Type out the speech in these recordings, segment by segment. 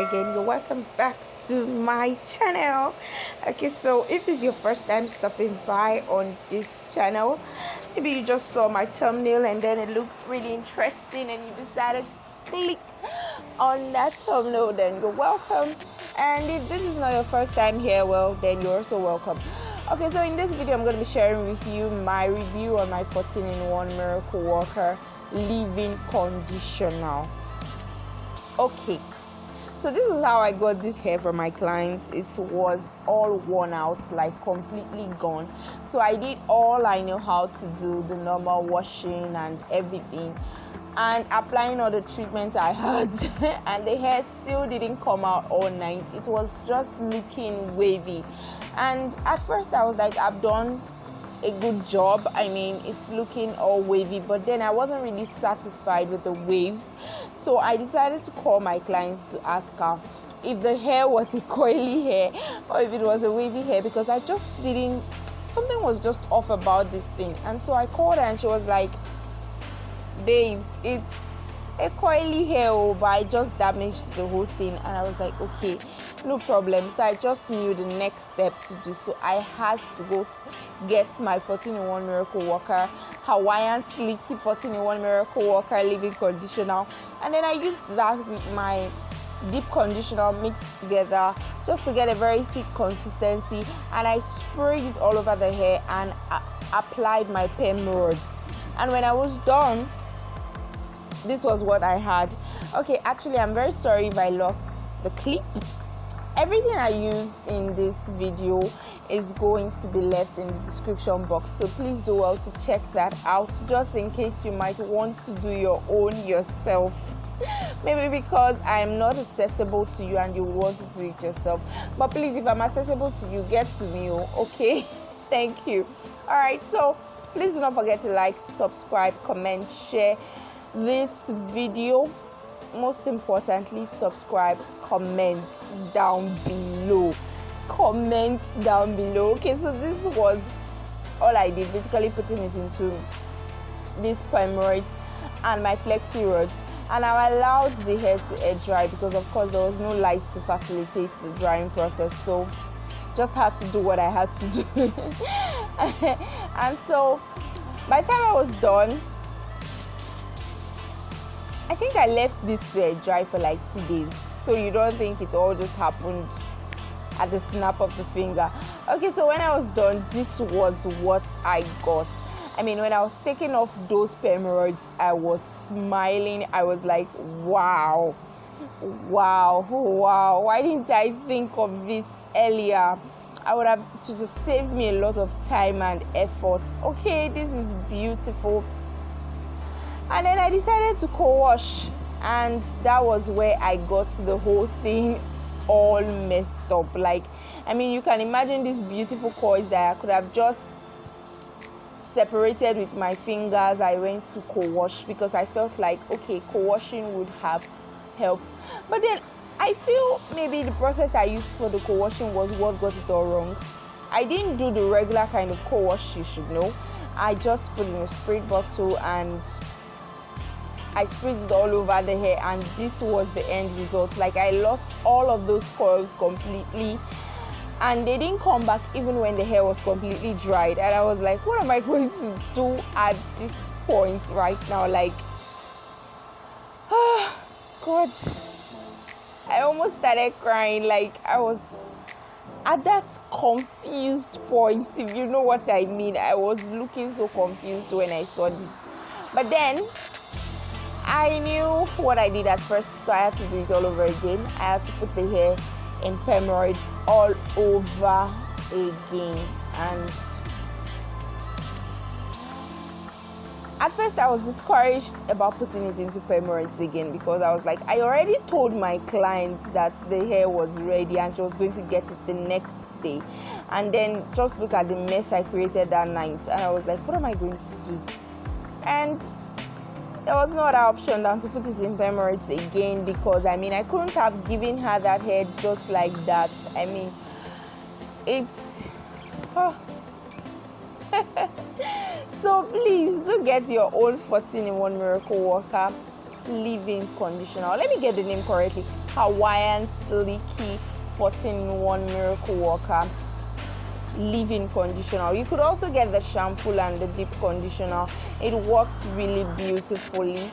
again. You're welcome back to my channel. Okay, so if this is your first time stopping by on this channel, maybe you just saw my thumbnail and then it looked really interesting and you decided to click on that thumbnail, then you're welcome. And if this is not your first time here, well, then you're also welcome. Okay, so in this video I'm going to be sharing with you my review on my 14-in-1 Miracle Worker leave-in conditioner. Okay, so this is how I got this hair from my client. It was all worn out, like completely gone. So I did all I know how to do, the normal washing and everything, and applying all the treatment I had and the hair still didn't come out all nice. It was just looking wavy, and at first I was like, I've done a good job. I mean, it's looking all wavy, but then I wasn't really satisfied with the waves. So I decided to call my clients to ask her if the hair was a coily hair or if it was a wavy hair, because I just didn't, something was just off about this thing. And so I called her and she was like, babes, it's a coily hair, but I just damaged the whole thing. And I was like, okay, no problem. So I just knew the next step to do. So I had to go get my 14-in-1 Miracle Worker Hawaiian silky 14-in-1 Miracle Worker leave-in conditioner, and then I used that with my deep conditioner mixed together just to get a very thick consistency, and I sprayed it all over the hair and applied my Perm Rods. And when I was done, this was what I had. Okay, actually I'm very sorry if I lost the clip. Everything I used in this video is going to be left in the description box, so please do well to check that out, just in case you might want to do your own yourself. Maybe because I am not accessible to you and you want to do it yourself, but please, if I'm accessible to you, get to me, okay? Thank you. All right, so please do not forget to like, subscribe, comment, share this video. Most importantly, subscribe, comment down below. Comment down below. Okay, so this was all I did, basically putting it into these Perm Rods and my flexi rods, and I allowed the hair to air dry because of course there was no light to facilitate the drying process, so just had to do what I had to do. And so by the time I was done, I think I left this to dry for like 2 days, so you don't think it all just happened at the snap of the finger. Okay, so when I was done, this was what I got. I mean, when I was taking off those Perm Rods, I was smiling. I was like, wow, wow, wow, why didn't I think of this earlier? It should have saved me a lot of time and effort. Okay, this is beautiful. And then I decided to co-wash, and that was where I got the whole thing all messed up. Like, I mean, you can imagine these beautiful coils that I could have just separated with my fingers. I went to co-wash because I felt like, okay, co-washing would have helped. But then I feel maybe the process I used for the co-washing was what got it all wrong. I didn't do the regular kind of co-wash you should know. I just put it in a spray bottle and I sprayed it all over the hair, and this was the end result. Like, I lost all of those coils completely, and they didn't come back even when the hair was completely dried. And I was like, what am I going to do at this point right now? Like, oh God, I almost started crying. Like, I was at that confused point, if you know what I mean. I was looking so confused when I saw this, but then I knew what I did at first, so I had to do it all over again. I had to put the hair in Perm Rods all over again. And at first I was discouraged about putting it into Perm Rods again, because I was like, I already told my clients that the hair was ready and she was going to get it the next day. And then just look at the mess I created that night, and I was like, what am I going to do? And there was no other option than to put it in Perm Rods again, because I mean, I couldn't have given her that hair just like that. I mean, it's so please do get your own 14-in-1 Miracle Worker leave-in conditioner. Let me get the name correctly. Hawaiian silky 14-in-1 miracle worker leave-in conditioner. You could also get the shampoo and the deep conditioner. It works really beautifully.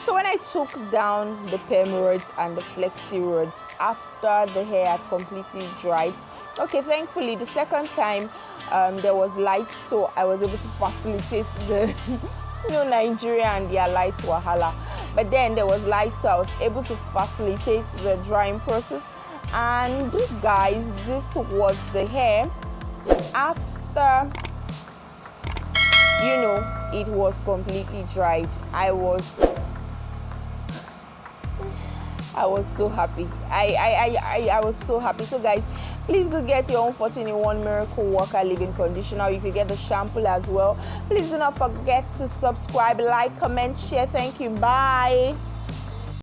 So when I took down the perm rods and the flexi rods after the hair had completely dried, okay, thankfully the second time there was light, so I was able to facilitate the Nigeria and their light wahala. But then there was light, so I was able to facilitate the drying process. And guys, this was the hair after it was completely dried. I was so happy. I was so happy. So guys, please do get your own 14-in-1 miracle worker leave-in conditioner. You can get the shampoo as well. Please do not forget to subscribe, like, comment, share. Thank you. Bye.